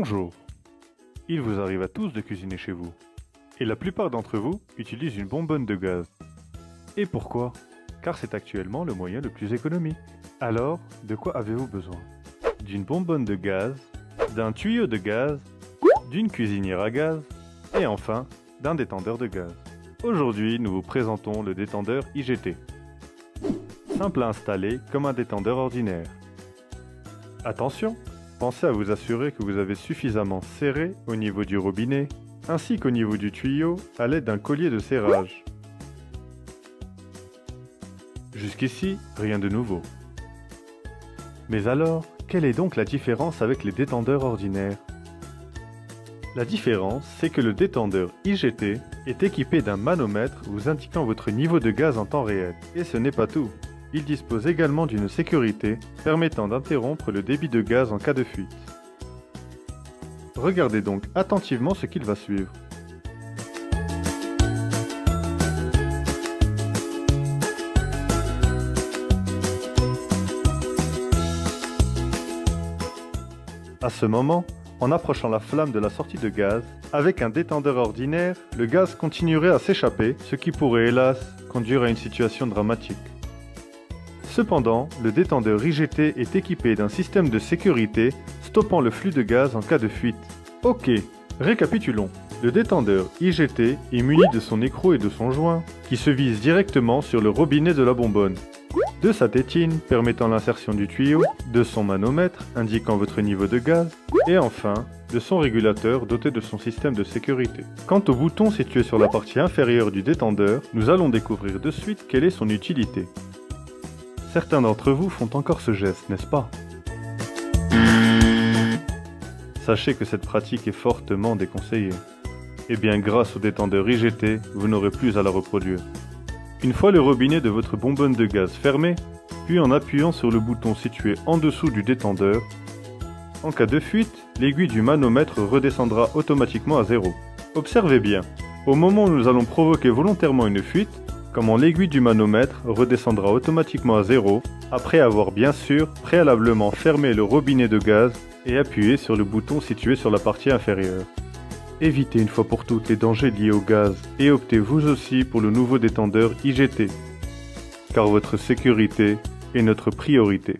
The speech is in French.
Bonjour. Il vous arrive à tous de cuisiner chez vous. Et la plupart d'entre vous utilisent une bonbonne de gaz. Et pourquoi? Car c'est actuellement le moyen le plus économique. Alors, de quoi avez-vous besoin? D'une bonbonne de gaz, d'un tuyau de gaz, d'une cuisinière à gaz, et enfin, d'un détendeur de gaz. Aujourd'hui, nous vous présentons le détendeur IGT. Simple à installer comme un détendeur ordinaire. Attention! Pensez à vous assurer que vous avez suffisamment serré au niveau du robinet, ainsi qu'au niveau du tuyau à l'aide d'un collier de serrage. Jusqu'ici, rien de nouveau. Mais alors, quelle est donc la différence avec les détendeurs ordinaires? La différence, c'est que le détendeur IGT est équipé d'un manomètre vous indiquant votre niveau de gaz en temps réel. Et ce n'est pas tout. Il dispose également d'une sécurité permettant d'interrompre le débit de gaz en cas de fuite. Regardez donc attentivement ce qu'il va suivre. À ce moment, en approchant la flamme de la sortie de gaz, avec un détendeur ordinaire, le gaz continuerait à s'échapper, ce qui pourrait hélas conduire à une situation dramatique. Cependant, le détendeur IGT est équipé d'un système de sécurité stoppant le flux de gaz en cas de fuite. Ok, récapitulons. Le détendeur IGT est muni de son écrou et de son joint, qui se visent directement sur le robinet de la bonbonne, de sa tétine permettant l'insertion du tuyau, de son manomètre indiquant votre niveau de gaz, et enfin, de son régulateur doté de son système de sécurité. Quant au bouton situé sur la partie inférieure du détendeur, nous allons découvrir de suite quelle est son utilité. Certains d'entre vous font encore ce geste, n'est-ce pas? Sachez que cette pratique est fortement déconseillée. Et bien grâce au détendeur IGT, vous n'aurez plus à la reproduire. Une fois le robinet de votre bonbonne de gaz fermé, puis en appuyant sur le bouton situé en dessous du détendeur, en cas de fuite, l'aiguille du manomètre redescendra automatiquement à 0. Observez bien, au moment où nous allons provoquer volontairement une fuite, comment l'aiguille du manomètre redescendra automatiquement à 0 après avoir bien sûr préalablement fermé le robinet de gaz et appuyé sur le bouton situé sur la partie inférieure. Évitez une fois pour toutes les dangers liés au gaz et optez vous aussi pour le nouveau détendeur IGT, car votre sécurité est notre priorité.